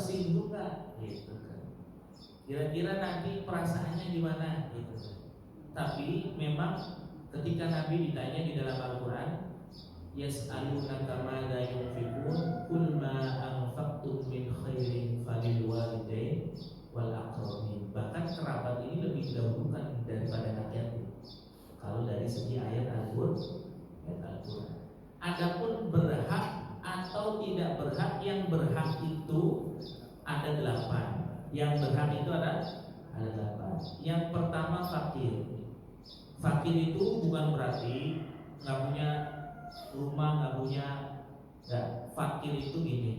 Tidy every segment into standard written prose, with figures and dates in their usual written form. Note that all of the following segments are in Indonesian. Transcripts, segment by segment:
tersinggung nggak? Gitu kan. Kira-kira nanti perasaannya gimana? Gitu kan. Tapi memang ketika Nabi ditanya di dalam Al-Quran, yas'alunaka madza yunfiqun qul ma anfaqtum min khairin falil walidain wal aqrabin. Bahkan kerabat ini lebih didahulukan daripada anak yatim. Kalau dari segi ayat Al-Quran. Adapun berhak atau tidak berhak, yang berhak itu ada 8. Yang berhak itu ada 8. Yang pertama fakir. Fakir itu bukan berarti nggak punya rumah, nggak punya. Nggak. Fakir itu gini.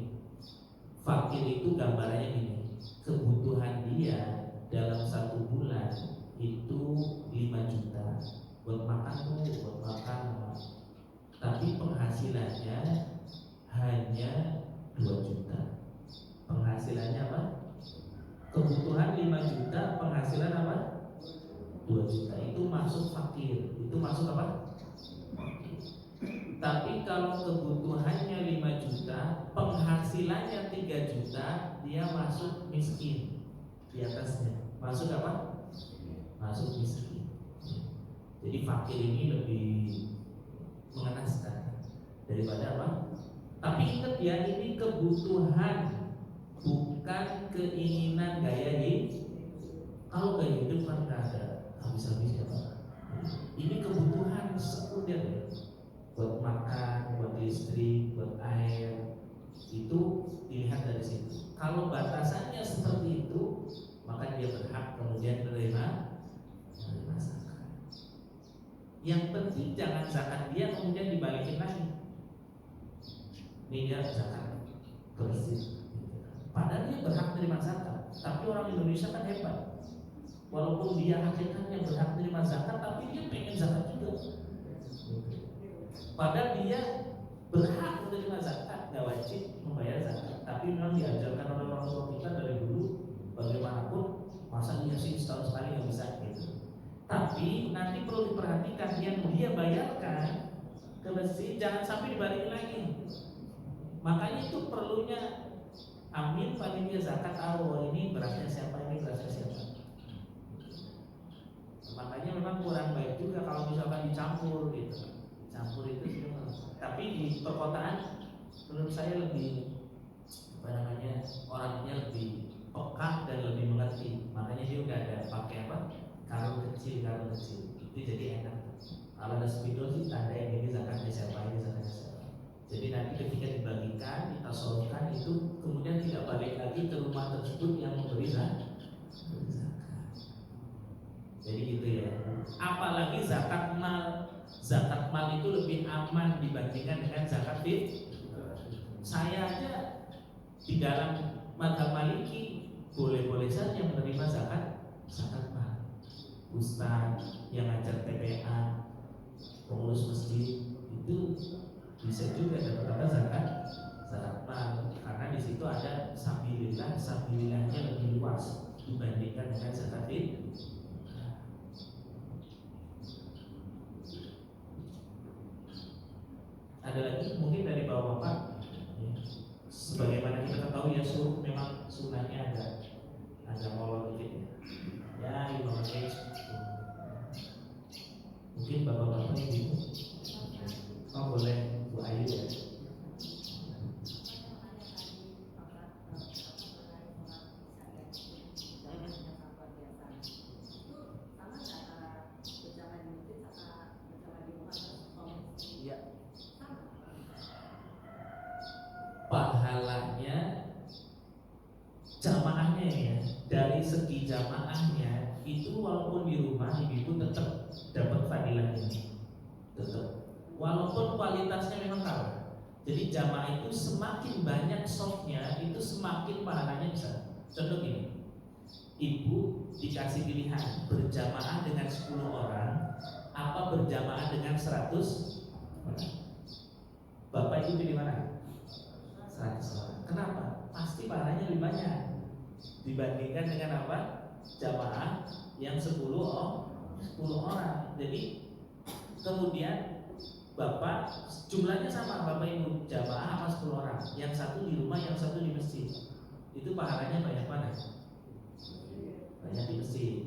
Fakir itu gambarannya gini. Kebutuhan dia dalam 1 bulan itu 5 juta buat makan tuh, buat makan. Tapi penghasilannya hanya 2 juta. Penghasilannya apa? Kebutuhan 5 juta, penghasilan apa? 2 juta. Itu masuk fakir. Itu masuk apa? Tapi kalau kebutuhannya 5 juta, penghasilannya 3 juta, dia masuk miskin. Di atasnya masuk apa? Masuk miskin. Jadi fakir ini lebih mengenaskan daripada apa? Tapi ingat ya, ini kebutuhan, bukan keinginan gaya hidup. Kalau gaya hidup kan nggak ada habis-habisnya Pak. Ini kebutuhan sekunder ya. Buat makan, buat listrik, buat air. Itu dilihat dari situ. Kalau batasannya seperti itu, maka dia berhak kemudian menerima zakat. Yang penting jangan zakat dia kemudian dibalikin lagi. Ini dia zakat bersih. Padahal dia berhak menerima zakat. Tapi orang Indonesia kan hebat. Walaupun dia hakikatnya berhak menerima zakat, tapi dia pengen zakat juga. Padahal dia berhak menerima zakat, nggak wajib membayar zakat. Tapi memang diajarkan oleh orang tua kita dari dulu, bagaimanapun masa dia sih setahun sekali nggak bisa gitu. Tapi nanti perlu diperhatikan, yang dia bayarkan ke masjid jangan sampai dibalikin lagi. Makanya itu perlunya amin panitia zakat tahu ini berasnya siapa, ini berasnya siapa. Makanya memang kurang baik juga kalau misalkan dicampur gitu. Campur itu semua. Tapi di perkotaan menurut saya lebih orangnya lebih peka dan lebih mengerti. Makanya dia udah ada pakai apa? Karung kecil. Itu jadi enak. Kalau ada spidol sih tanda yang ini zakatnya siapa, ini zakatnya siapa. Jadi nanti ketika dibagikan, ditasorkan itu kemudian tidak balik lagi ke rumah tersebut yang memberi zakat. Jadi gitu ya. Apalagi zakat mal. Zakat mal itu lebih aman dibandingkan dengan zakat fitrah. Saya aja di dalam mazhab Maliki boleh-boleh saja menerima zakat mal. Ustaz yang ngajar TPA, pengurus masjid itu bisa juga dapat zakat mal karena di situ ada sabilillahnya lebih luas dibandingkan dengan zakat fitrah. Ada lagi mungkin dari bapak-bapak ya. Sebagaimana kita ketahui ya memang sunahnya ada molor dikit ya. Ya mungkin bapak-bapak yang bingung. Oh boleh Bu Ayu ya. Pahalanya jamaahnya ya, dari segi jamaahnya itu walaupun di rumah ibu tetap dapat fadilahnya, tetap walaupun kualitasnya memang kalah. Jadi jamaah itu semakin banyak softnya itu semakin pahalanya besar. Contoh gini, ibu dikasih pilihan berjamaah dengan 10 orang apa berjamaah dengan 100 orang. Bapak ibu pilih mana? 100 orang. Kenapa? Pasti pahalanya lebih banyak dibandingkan dengan apa? Jamaah yang 10 orang. Jadi kemudian Bapak jumlahnya sama, Bapak Ibu jamaah apa 10 orang. Yang satu di rumah, yang satu di masjid. Itu itu pahalanya banyak mana? Banyak di masjid.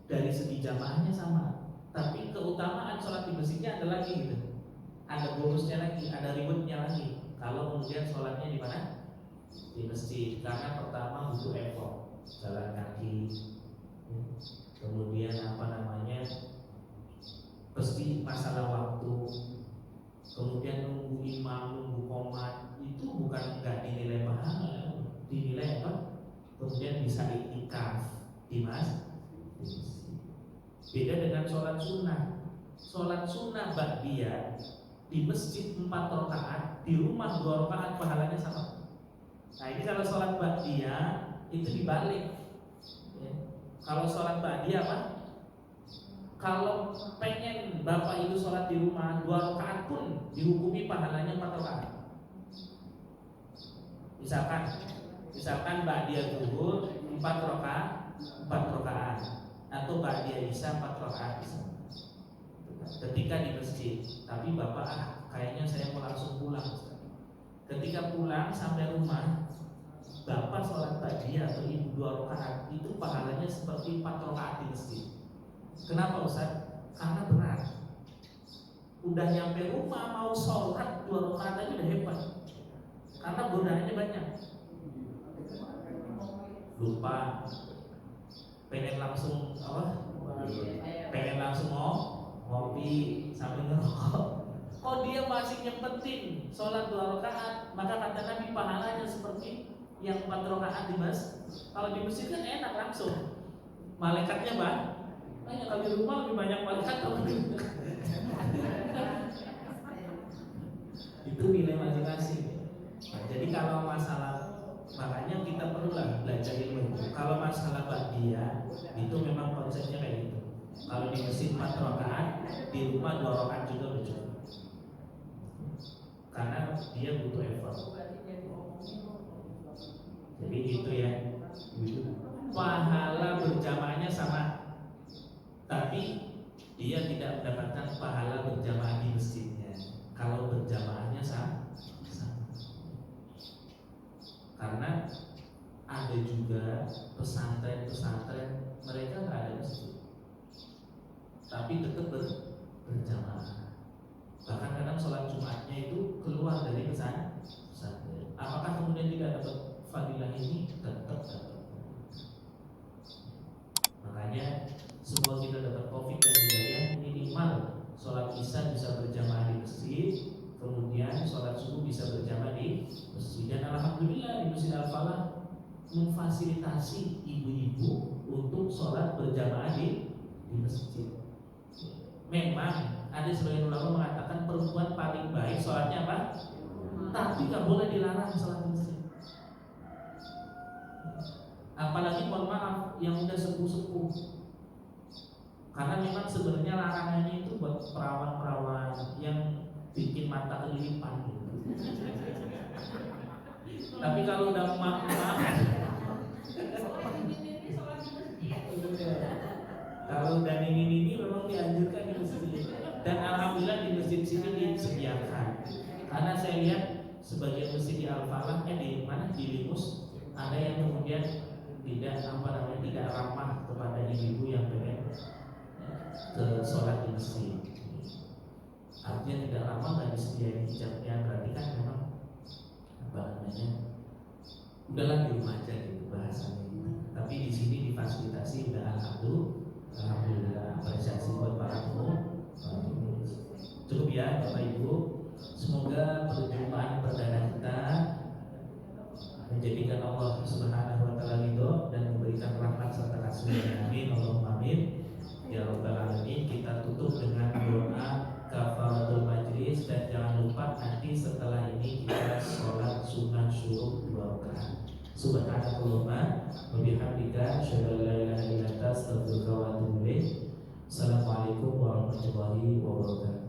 Dari segi jamaahnya sama, tapi keutamaan sholat di masjidnya ada lagi gitu. Ada bonusnya lagi, ada rewardnya lagi. Kalau kemudian sholatnya di mana? Di masjid. Karena pertama butuh effort, jalan kaki, kemudian pasti masalah waktu, kemudian nunggu imam, nunggu qomat, itu bukan nggak dinilai pahala, dinilai apa? Kemudian bisa iktikaf di masjid. Beda dengan sholat sunnah. Sholat sunnah ba'diyah di masjid 4 rakaat, di rumah 2 rakaat pahalanya sama. Nah ini kalau sholat ba'diyah itu dibalik ya. Kalau sholat ba'diyah apa? Kalau pengen bapak itu sholat di rumah 2 rakaat pun dihukumi pahalanya 4 rakaat. Misalkan ba'diyah zuhur 4 rakaat atau ba'diyah isya 4 rakaat ketika di masjid. Tapi bapak kayaknya saya mau langsung pulang. Ketika pulang sampai rumah, bapak sholat ba'diyah atau ibu 2 rakaat itu pahalanya seperti 4 rakaat di masjid. Kenapa Ustaz? Karena berat. Udah nyampe rumah mau sholat 2 rakaat aja udah hebat. Karena godaannya banyak. Lupa, pengen langsung ngopi sambil ngerokok. Kok dia masih nyempetin sholat 2 rakaat, maka kata Nabi pahalanya seperti yang 4 rakaat di masjid. Kalau di masjid kan enak langsung. Malaikatnya banyak. Kalau di rumah lebih banyak malaikat. Itu nilai masing-masing. Nah, jadi kalau masalah, makanya kita perlulah belajar ilmu. Kalau masalah ba'diyah itu memang konsepnya kayak gitu. Kalau di masjid 4 rakaat, di rumah 2 rakaat juga lucu. Karena dia butuh effort. Jadi gitu ya. Pahala berjamaahnya sama, tapi dia tidak mendapatkan pahala berjamaah di masjidnya. Kalau berjamaahnya sama. Karena ada juga pesantren mereka nggak ada masjid, tapi tetap berjamaah. Bahkan kadang sholat Jumatnya itu keluar dari pesantren. Apakah kemudian tidak dapat fadilah ini? Tetap dapat. Makanya semua kita dapat taufik dan hidayah, minimal sholat isya bisa berjamaah di masjid, kemudian sholat subuh bisa berjamaah di masjid. Dan alhamdulillah di Masjid Al-Falah memfasilitasi ibu-ibu untuk sholat berjamaah di masjid. Memang ada sebagian ulama mengatakan perempuan paling baik sholatnya apa? Tapi nggak boleh dilarang sholat di masjid. Apalagi mohon maaf yang udah sepuh-sepuh. Karena memang sebenarnya larangannya itu buat perawan-perawan yang bikin mata kelilipan gitu. Tapi kalau udah emak-emak, kalau udah nini memang dianjurkan di masjid. Dan alhamdulillah di masjid sini disediakan. Karena saya lihat sebagian masjid di Al-Falah, di mana di Limus, ada yang kemudian tidak ramah kepada ibu-ibu yang pengen ke sholat di masjid. Artinya tidak ramah, nggak disediain hijabnya, berarti kan memang udahlah di rumah aja gitu bahasanya. Tapi di sini difasilitasi, udah alhamdulillah apresiasi buat para tamu. Cukup ya Bapak Ibu. Semoga perjumpaan perdana kita menjadikan Allah Subhanahu wa taala ridho dan memberikan rahmat serta kasih. Amin Allahumma amin ya rabbal alamin. Kita tutup dengan doa kafaratul majlis, dan jangan lupa nanti setelah ini kita sholat sunnah syuruk 2 rakaat. Subhanakallahumma wa bihamdika asyhadu an la ilaha illa anta astaghfiruka wa atubu ilaik. Assalamualaikum warahmatullahi wabarakatuh.